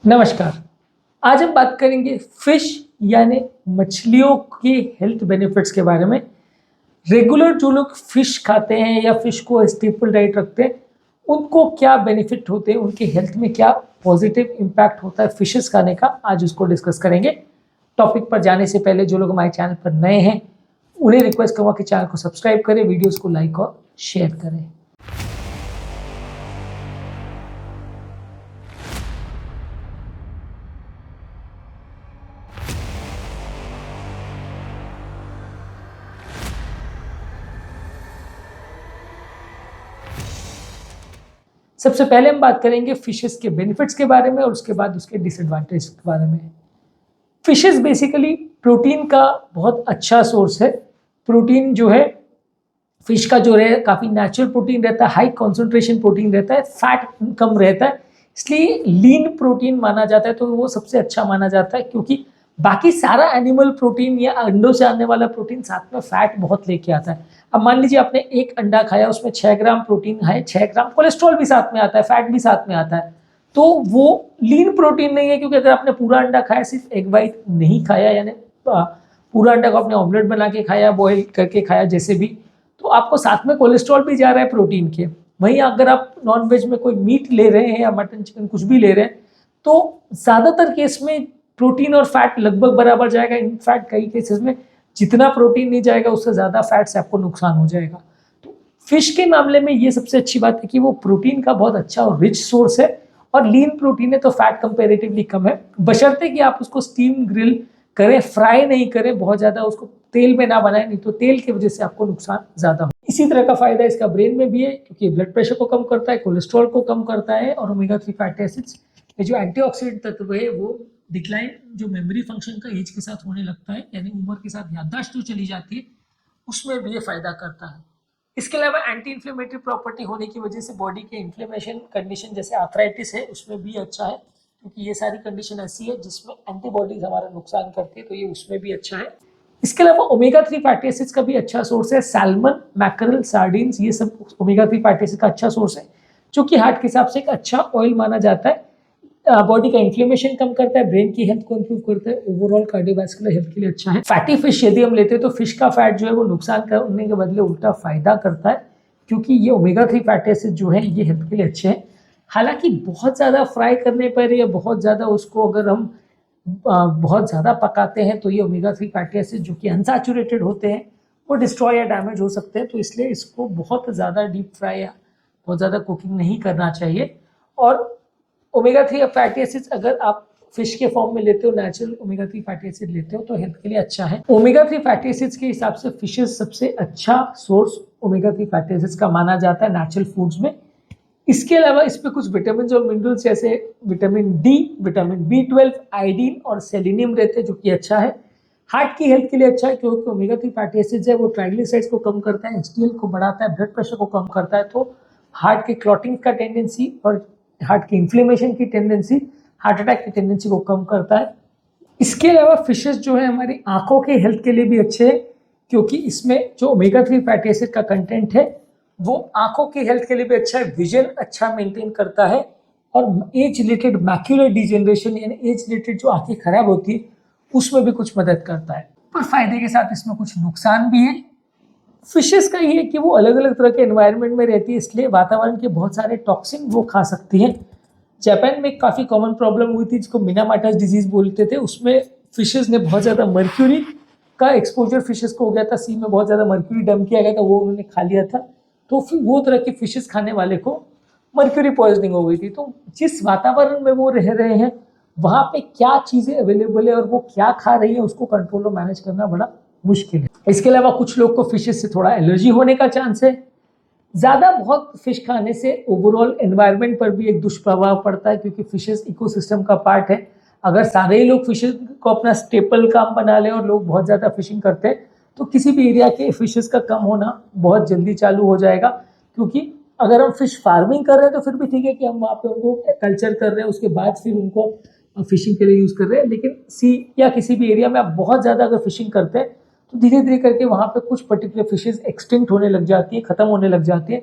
नमस्कार। आज हम बात करेंगे फिश यानी मछलियों के हेल्थ बेनिफिट्स के बारे में। रेगुलर जो लोग फिश खाते हैं या फिश को स्टेपल डाइट रखते हैं, उनको क्या बेनिफिट होते हैं, उनके हेल्थ में क्या पॉजिटिव इम्पैक्ट होता है फिशेस खाने का, आज उसको डिस्कस करेंगे। टॉपिक पर जाने से पहले जो लोग हमारे चैनल पर नए हैं उन्हें रिक्वेस्ट करूँगा कि चैनल को सब्सक्राइब करें, वीडियोज़ को लाइक और शेयर करें। सबसे पहले हम बात करेंगे फिशेस के बेनिफिट्स के बारे में और उसके बाद उसके डिसएडवांटेज के बारे में। फिशेस बेसिकली प्रोटीन का बहुत अच्छा सोर्स है। प्रोटीन जो है फिश का जो है काफ़ी नेचुरल प्रोटीन रहता है, हाई कॉन्सेंट्रेशन प्रोटीन रहता है, फैट कम रहता है, इसलिए लीन प्रोटीन माना जाता है। तो वो सबसे अच्छा माना जाता है क्योंकि बाकी सारा एनिमल प्रोटीन या अंडों से आने वाला प्रोटीन साथ में फैट बहुत लेके आता है। अब मान लीजिए आपने एक अंडा खाया, उसमें 6 ग्राम प्रोटीन है, 6 ग्राम कोलेस्ट्रॉल भी साथ में आता है, फैट भी साथ में आता है, तो वो लीन प्रोटीन नहीं है। क्योंकि अगर आपने पूरा अंडा खाया, सिर्फ एग वाइट नहीं खाया, यानी पूरा अंडा को आपने ऑमलेट बना के खाया, बॉयल करके खाया, जैसे भी, तो आपको साथ में कोलेस्ट्रॉल भी जा रहा है प्रोटीन के। वहीं अगर आप नॉन वेज में कोई मीट ले रहे हैं या मटन चिकन कुछ भी ले रहे हैं, तो ज़्यादातर केस में प्रोटीन और फैट लगभग बराबर जाएगा। इनफैक्ट कई केसेस में जितना प्रोटीन नहीं जाएगा उससे ज़्यादा फैट से आपको नुकसान हो जाएगा। तो फिश के मामले में ये सबसे अच्छी बात है कि वो प्रोटीन का बहुत अच्छा और रिच सोर्स है, और लीन प्रोटीन है तो फैट कंपेरेटिवली कम है, बशर्ते कि आप उसको स्टीम ग्रिल करें, फ्राई नहीं करें, बहुत ज़्यादा उसको तेल में ना बनाएं, नहीं तो तेल की वजह से आपको नुकसान ज़्यादा हो। इसी तरह का फायदा इसका ब्रेन में भी है क्योंकि ब्लड प्रेशर को कम करता है, कोलेस्ट्रॉल को कम करता है, और ओमेगा 3 फैटी एसिड्स ये जो एंटीऑक्सीडेंट तत्व है वो डिक्लाइन जो मेमोरी फंक्शन का एज के साथ होने लगता है, यानी उम्र के साथ याददाश्त जो चली जाती है, उसमें भी ये फायदा करता है। इसके अलावा एंटी इन्फ्लेमेटरी प्रॉपर्टी होने की वजह से बॉडी के इन्फ्लेमेशन कंडीशन जैसे आर्थराइटिस है उसमें भी अच्छा है, क्योंकि ये सारी कंडीशन ऐसी है जिसमें एंटीबॉडीज हमारा नुकसान करती है, तो ये उसमें भी अच्छा है। इसके अलावा ओमेगा 3 फैटी एसिड्स का भी अच्छा सोर्स है। सैल्मन, मैकरल, सार्डिन्स, ये सब ओमेगा 3 फैटी एसिड का अच्छा सोर्स है, जो कि हार्ट के हिसाब से एक अच्छा ऑयल माना जाता है। बॉडी का इन्फ्लेमेशन कम करता है, ब्रेन की हेल्थ को इंप्रूव करता है, ओवरऑल कार्डियोवैस्कुलर हेल्थ के लिए अच्छा है। फैटी फिश यदि हम लेते हैं तो फिश का फैट जो है वो नुकसान करने के बदले उल्टा फायदा करता है, क्योंकि ये ओमेगा 3 फैटी एसिड जो है ये हेल्थ के लिए अच्छे हैं। हालांकि बहुत ज़्यादा फ्राई करने पर या बहुत ज़्यादा उसको अगर हम बहुत ज़्यादा पकाते हैं तो ये ओमेगा 3 फैटी एसिड जो कि अनसैचुरेटेड होते हैं वो डिस्ट्रॉय या डैमेज हो सकते हैं, तो इसलिए इसको बहुत ज़्यादा डीप फ्राई या बहुत ज़्यादा कुकिंग नहीं करना चाहिए। और ओमेगा 3 फैटी एसिड्स अगर आप फिश के फॉर्म में लेते हो, नेचुरल ओमेगा 3 फैटी एसिड लेते हो, तो हेल्थ के लिए अच्छा है। ओमेगा 3 फैटी एसिड्स के हिसाब से फिशेस सबसे अच्छा सोर्स ओमेगा 3 फैटी एसिड्स का माना जाता है नेचुरल फूड्स में। इसके अलावा इसमें कुछ विटामिन और मिनरल्स जैसे vitamin D, vitamin B12, iodine और सेलेनियम रहते हैं, जो कि अच्छा है। हार्ट की हेल्थ के लिए अच्छा है क्योंकि ओमेगा 3 फैटी एसिड्स है वो ट्राइग्लिसराइड्स को कम करता है, HDL को बढ़ाता है, ब्लड प्रेशर को कम करता है, तो हार्ट के क्लॉटिंग का टेंडेंसी और हार्ट की इन्फ्लेमेशन की टेंडेंसी, हार्ट अटैक की टेंडेंसी को कम करता है। इसके अलावा फिशेस जो है हमारी आंखों के हेल्थ के लिए भी अच्छे हैं, क्योंकि इसमें जो ओमेगा 3 फैटी एसिड का कंटेंट है वो आंखों की हेल्थ के लिए भी अच्छा है, विजन अच्छा मेंटेन करता है, और एज रिलेटेड मैक्यूलर डिजेनरेशन यानी एज रिलेटेड जो आंखें खराब होती है उसमें भी कुछ मदद करता है। पर फायदे के साथ इसमें कुछ नुकसान भी है। फिशेस का ये है कि वो अलग अलग तरह के एनवायरनमेंट में रहती है, इसलिए वातावरण के बहुत सारे टॉक्सिन वो खा सकती हैं। जापान में काफ़ी कॉमन प्रॉब्लम हुई थी जिसको मिनामाटास डिजीज बोलते थे, उसमें फिशेस ने बहुत ज़्यादा मर्क्यूरी का एक्सपोजर फिशेस को हो गया था, सी में बहुत ज़्यादा मर्क्यूरी डंप किया गया था, वो उन्होंने खा लिया था, तो फिर वो तरह के फिशेस खाने वाले को मर्क्यूरी पॉइजनिंग हो गई थी। तो जिस वातावरण में वो रह रहे हैं वहाँ पे क्या चीज़ें अवेलेबल है और वो क्या खा रही है उसको कंट्रोल और मैनेज करना बड़ा मुश्किल है। इसके अलावा कुछ लोग को फिशेस से थोड़ा एलर्जी होने का चांस है। ज़्यादा बहुत फिश खाने से ओवरऑल एनवायरनमेंट पर भी एक दुष्प्रभाव पड़ता है, क्योंकि फिशेस इकोसिस्टम का पार्ट है। अगर सारे ही लोग फिशेस को अपना स्टेपल काम बना लें और लोग बहुत ज़्यादा फिशिंग करते हैं तो किसी भी एरिया के फिशेस का कम होना बहुत जल्दी चालू हो जाएगा। क्योंकि अगर हम फिश फार्मिंग कर रहे हैं तो फिर भी ठीक है कि हम वहाँ पे उनको कल्चर कर रहे हैं, उसके बाद फिर उनको फिशिंग के लिए यूज़ कर रहे हैं, लेकिन सी या किसी भी एरिया में आप बहुत ज़्यादा अगर फिशिंग करते हैं तो धीरे धीरे करके वहाँ पे कुछ पर्टिकुलर फिशेस एक्सटिंक्ट होने लग जाती है, ख़त्म होने लग जाती है,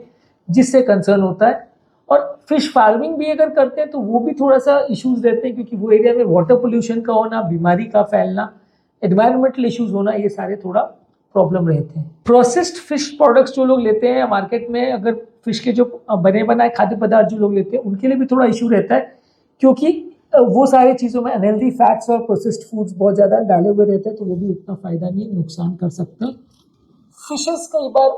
जिससे कंसर्न होता है। और फिश फार्मिंग भी अगर करते हैं तो वो भी थोड़ा सा इश्यूज रहते हैं, क्योंकि वो एरिया में वाटर पोल्यूशन का होना, बीमारी का फैलना, एनवायरमेंटल इश्यूज होना, ये सारे थोड़ा प्रॉब्लम रहते हैं। प्रोसेस्ड फिश प्रोडक्ट्स जो लोग लेते हैं मार्केट में, अगर फिश के जो बने बनाए खाद्य पदार्थ जो लोग लेते हैं उनके लिए भी थोड़ा इशू रहता है, क्योंकि वो सारी चीज़ों में अनहेल्दी फैट्स और प्रोसेस्ड फूड्स बहुत ज़्यादा डाले हुए रहते हैं, तो वो भी उतना फ़ायदा नहीं, नुकसान कर सकते हैं। फिशेस कई बार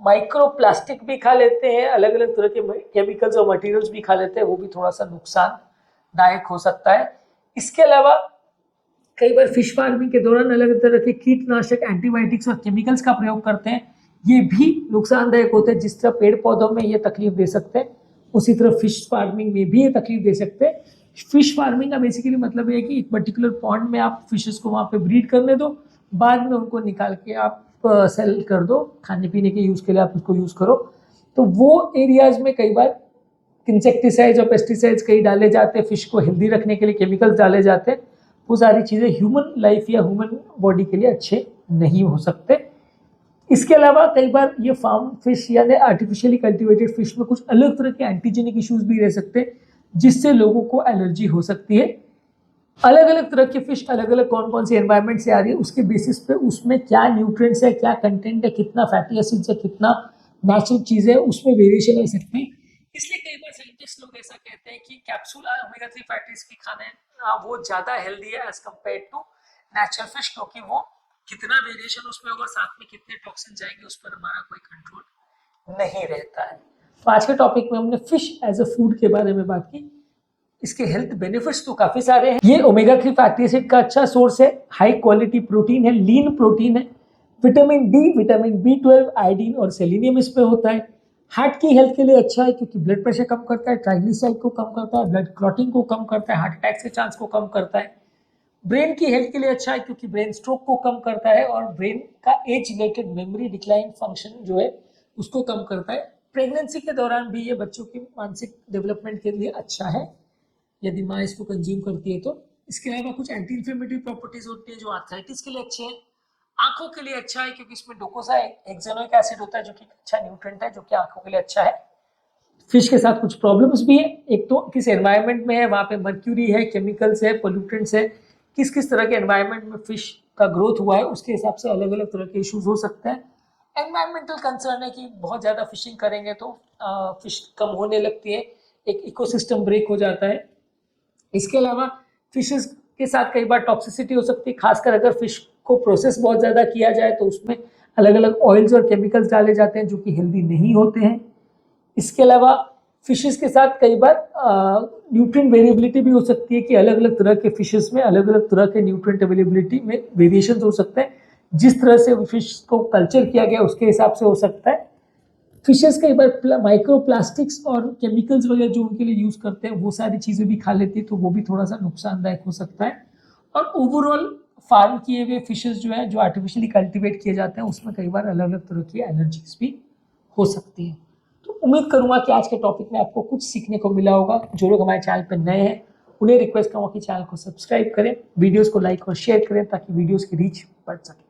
माइक्रो प्लास्टिक भी खा लेते हैं, अलग अलग तरह के केमिकल्स और मटेरियल्स भी खा लेते हैं, वो भी थोड़ा सा नुकसानदायक हो सकता है। इसके अलावा कई बार फिश फार्मिंग के दौरान अलग तरह के कीटनाशक, एंटीबायोटिक्स और केमिकल्स का प्रयोग करते हैं, ये भी नुकसानदायक होते हैं। जिस तरह पेड़ पौधों में ये तकलीफ दे सकते हैं, उसी तरह फिश फार्मिंग में भी ये तकलीफ दे सकते हैं। फिश फार्मिंग का बेसिकली मतलब ये है कि एक पर्टिकुलर पॉन्ड में आप फिशेस को वहाँ पे ब्रीड करने दो, बाद में उनको निकाल के आप सेल कर दो, खाने पीने के यूज़ के लिए आप उसको यूज़ करो। तो वो एरियाज में कई बार इंसेक्टिसाइड्स और पेस्टिसाइड्स कई डाले जाते हैं, फिश को हेल्दी रखने के लिए केमिकल्स डाले जाते हैं, वो सारी चीज़ें ह्यूमन लाइफ या ह्यूमन बॉडी के लिए अच्छे नहीं हो सकते। इसके अलावा कई बार ये फार्म फिश यानी आर्टिफिशियली कल्टिवेटेड फिश में कुछ अलग तरह के एंटीजेनिक इश्यूज भी रह सकते हैं, जिससे लोगों को एलर्जी हो सकती है। अलग अलग तरह के फिश अलग अलग कौन कौन सी एनवायरनमेंट से आ रही है, उसके बेसिस पे उसमें क्या न्यूट्रिएंट्स है, क्या कंटेंट है, कितना फैटी एसिड्स है, कितना नेचुरल चीज़ें है, उसमें वेरिएशन आ सकते हैं। इसलिए कई बार साइंटिस्ट लोग ऐसा कहते हैं कि कैप्सूल ओमेगा 3 फैटी एसिड खाना है वो ज़्यादा हेल्दी है as compare to natural fish, क्योंकि वो कितना वेरिएशन उसमें होगा, साथ में कितने टॉक्सिन जाएंगे, उस पर हमारा कोई कंट्रोल नहीं रहता है। तो आज के टॉपिक में हमने फिश एज अ फूड के बारे में बात की। इसके हेल्थ बेनिफिट्स तो काफी सारे हैं। ये ओमेगा 3 फैटी एसिड का अच्छा सोर्स है, हाई क्वालिटी प्रोटीन है, लीन प्रोटीन है, vitamin D, vitamin B12, iodine और सेलेनियम इसमें होता है। हार्ट की हेल्थ के लिए अच्छा है, क्योंकि ब्लड प्रेशर कम करता है, ट्राइग्लिसराइड को कम करता है, ब्लड क्लॉटिंग को कम करता है, हार्ट अटैक के चांस को कम करता है। ब्रेन की हेल्थ के लिए अच्छा है, क्योंकि ब्रेन स्ट्रोक को कम करता है और ब्रेन का age related memory decline function जो है उसको कम करता है। प्रेगनेंसी के दौरान भी ये बच्चों की मानसिक डेवलपमेंट के लिए अच्छा है यदि माँ इसको कंज्यूम करती है तो। इसके अलावा कुछ एंटी इन्फ्लेमेटरी प्रॉपर्टीज होती है जो आर्थराइटिस के लिए अच्छे हैं। आंखों के लिए अच्छा है, क्योंकि इसमें डोकोसा हेक्सेनोइक एसिड होता है जो कि अच्छा न्यूट्रिएंट है, जो कि आंखों के लिए अच्छा है। फिश के साथ कुछ प्रॉब्लम्स भी है, एक तो किस एनवायरनमेंट में है, वहाँ पे मर्क्यूरी है, केमिकल्स है, पोल्यूटेंट्स है, किस किस तरह के एनवायरनमेंट में फिश का ग्रोथ हुआ है, उसके हिसाब से अलग अलग तरह के इश्यूज हो सकते हैं। एनवायरमेंटल कंसर्न है कि बहुत ज़्यादा फिशिंग करेंगे तो फिश कम होने लगती है, एक इकोसिस्टम ब्रेक हो जाता है। इसके अलावा फिशेस के साथ कई बार टॉक्सिसिटी हो सकती है, खासकर अगर फिश को प्रोसेस बहुत ज़्यादा किया जाए तो उसमें अलग अलग ऑयल्स और केमिकल्स डाले जाते हैं जो कि हेल्दी नहीं होते हैं। इसके अलावा फिशेस के साथ कई बार न्यूट्रिएंट वेरिएबिलिटी भी हो सकती है कि अलग अलग तरह के फिशेस में अलग अलग तरह के न्यूट्रिएंट अवेलेबिलिटी में वेरिएशन हो सकते हैं। जिस तरह से फिश को कल्चर किया गया उसके हिसाब से हो सकता है। फिशेस कई बार माइक्रो प्लास्टिक्स और केमिकल्स वगैरह जो उनके लिए यूज़ करते हैं वो सारी चीज़ें भी खा लेती है, तो वो भी थोड़ा सा नुकसानदायक हो सकता है। और ओवरऑल फार्म किए हुए फिशेस जो है जो आर्टिफिशियली कल्टिवेट किए जाते हैं उसमें कई बार अलग अलग तरह की एलर्जीज भी हो सकती है। तो उम्मीद करूंगा कि आज के टॉपिक में आपको कुछ सीखने को मिला होगा। जो लोग हमारे चैनल पर नए हैं उन्हें रिक्वेस्ट करूँगा कि चैनल को सब्सक्राइब करें, वीडियोज़ को लाइक और शेयर करें ताकि वीडियोज़ की रीच बढ़ सके।